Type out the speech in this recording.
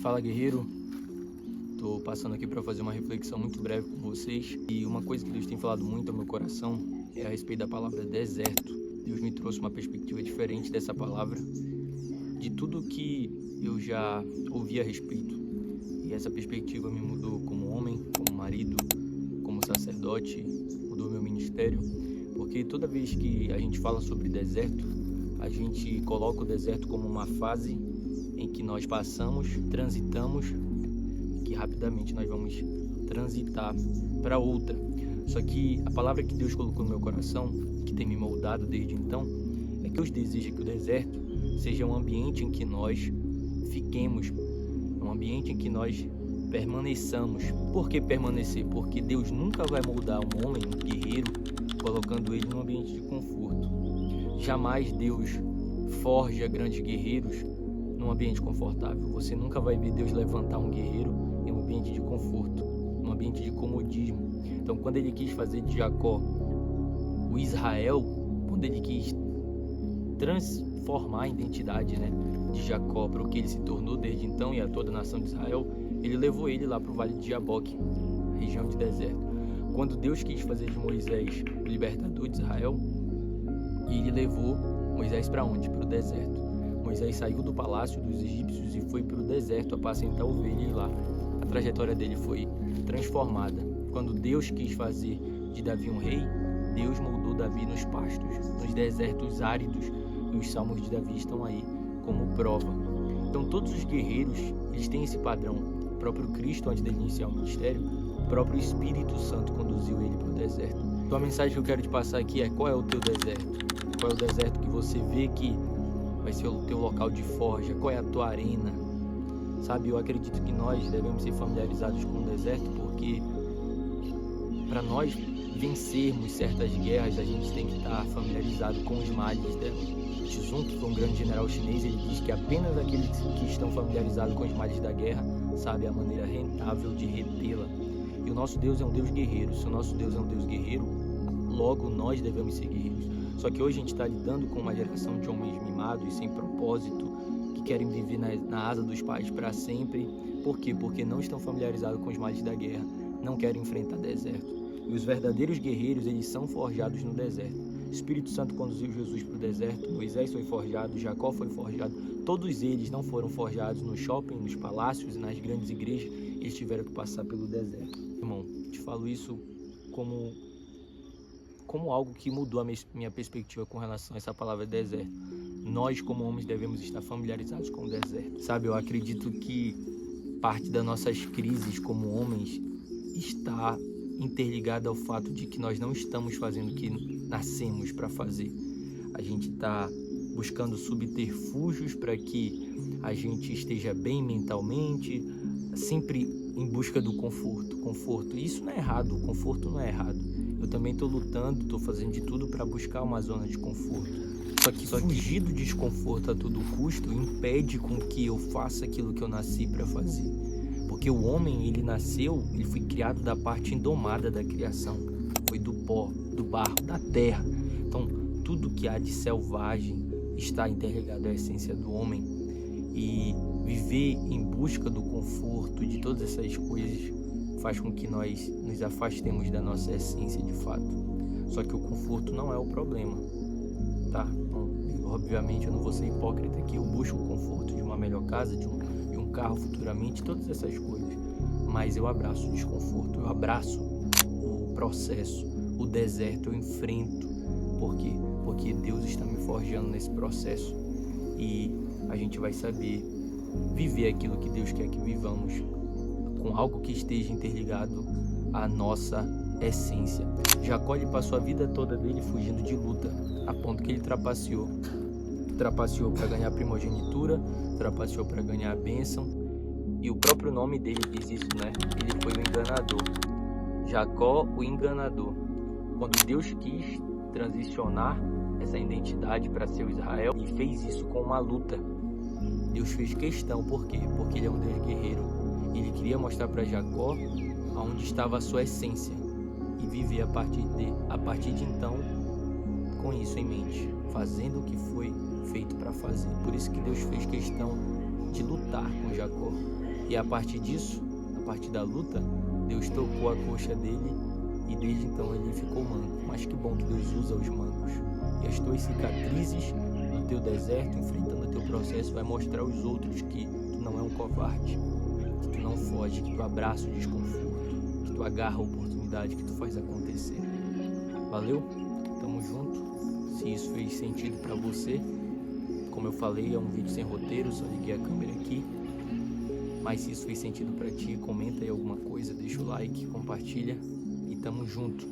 Fala, guerreiro. Tô passando aqui para fazer uma reflexão muito breve com vocês. E uma coisa que Deus tem falado muito ao meu coração é a respeito da palavra deserto. Deus me trouxe uma perspectiva diferente dessa palavra, de tudo que eu já ouvi a respeito. E essa perspectiva me mudou como homem, como marido, como sacerdote, mudou meu ministério. Porque toda vez que a gente fala sobre deserto, a gente coloca o deserto como uma fase em que nós passamos, transitamos, que rapidamente nós vamos transitar para outra. Só que a palavra que Deus colocou no meu coração, que tem me moldado desde então, é que Deus deseja que o deserto seja um ambiente em que nós fiquemos, um ambiente em que nós permaneçamos. Por que permanecer? Porque Deus nunca vai moldar um homem, um guerreiro, colocando ele num ambiente de conforto. Jamais Deus forja grandes guerreiros num ambiente confortável. Você nunca vai ver Deus levantar um guerreiro em um ambiente de conforto, num ambiente de comodismo. Então, quando ele quis fazer de Jacó o Israel, quando ele quis transformar a identidade, de Jacó para o que ele se tornou desde então e a toda a nação de Israel, ele levou ele lá para o Vale de Jaboque, região de deserto. Quando Deus quis fazer de Moisés o libertador de Israel, ele levou Moisés para onde? Para o deserto. Moisés saiu do palácio dos egípcios e foi para o deserto apacentar ovelhas lá. A trajetória dele foi transformada. Quando Deus quis fazer de Davi um rei, Deus moldou Davi nos pastos, nos desertos áridos, e os salmos de Davi estão aí como prova. Então todos os guerreiros, eles têm esse padrão. O próprio Cristo, antes de iniciar o ministério, o próprio Espírito Santo conduziu ele para o deserto. Então a mensagem que eu quero te passar aqui é: qual é o teu deserto? Qual é o deserto que você vê que vai ser o teu local de forja? Qual é a tua arena? Sabe, eu acredito que nós devemos ser familiarizados com o deserto, porque para nós vencermos certas guerras, a gente tem que estar familiarizado com os males dela. Xizun, que foi um grande general chinês, ele diz que apenas aqueles que estão familiarizados com os males da guerra sabem a maneira rentável de retê-la. E o nosso Deus é um Deus guerreiro. Se o nosso Deus é um Deus guerreiro, logo nós devemos ser guerreiros. Só que hoje a gente está lidando com uma geração de homens mimados e sem propósito, que querem viver na asa dos pais para sempre. Por quê? Porque não estão familiarizados com os males da guerra, não querem enfrentar deserto. E os verdadeiros guerreiros, eles são forjados no deserto. O Espírito Santo conduziu Jesus para o deserto, Moisés foi forjado, Jacó foi forjado. Todos eles não foram forjados no shopping, nos palácios e nas grandes igrejas, eles tiveram que passar pelo deserto. Irmão, te falo isso como algo que mudou a minha perspectiva com relação a essa palavra deserto. Nós, como homens, devemos estar familiarizados com o deserto. Sabe, eu acredito que parte das nossas crises como homens está interligada ao fato de que nós não estamos fazendo o que nascemos para fazer. A gente está buscando subterfúgios para que a gente esteja bem mentalmente, sempre em busca do conforto. E isso não é errado, o conforto não é errado. Eu também estou lutando, estou fazendo de tudo para buscar uma zona de conforto. Só que fugir do desconforto a todo custo impede com que eu faça aquilo que eu nasci para fazer. Porque o homem, ele foi criado da parte indomada da criação. Foi do pó, do barro, da terra. Então, tudo que há de selvagem está interligado à essência do homem. E viver em busca do conforto, de todas essas coisas, faz com que nós nos afastemos da nossa essência de fato. Só que o conforto não é o problema, tá? Então, obviamente eu não vou ser hipócrita aqui, eu busco o conforto de uma melhor casa, de um carro futuramente, todas essas coisas. Mas eu abraço o desconforto, eu abraço o processo, o deserto, eu enfrento. Por quê? Porque Deus está me forjando nesse processo. E a gente vai saber viver aquilo que Deus quer que vivamos, com algo que esteja interligado à nossa essência. Jacó, ele passou a vida toda dele fugindo de luta, a ponto que ele trapaceou para ganhar a primogenitura, trapaceou para ganhar a bênção, e o próprio nome dele diz isso, Ele foi o enganador. Jacó, o enganador. Quando Deus quis transicionar essa identidade para ser o Israel, e fez isso com uma luta. Deus fez questão, por quê? Porque ele é um Deus guerreiro. Ele queria mostrar para Jacó onde estava a sua essência e viver a partir de então com isso em mente, fazendo o que foi feito para fazer. Por isso que Deus fez questão de lutar com Jacó. E a partir disso, a partir da luta, Deus tocou a coxa dele e desde então ele ficou manco. Mas que bom que Deus usa os mancos. E as tuas cicatrizes no teu deserto, enfrentando o teu processo, vai mostrar aos outros que tu não é um covarde, que tu não foge, que tu abraça o desconforto, que tu agarra a oportunidade, que tu faz acontecer. Valeu? Tamo junto. Se isso fez sentido pra você, como eu falei, é um vídeo sem roteiro, só liguei a câmera aqui. Mas se isso fez sentido pra ti, comenta aí alguma coisa, deixa o like, compartilha e tamo junto.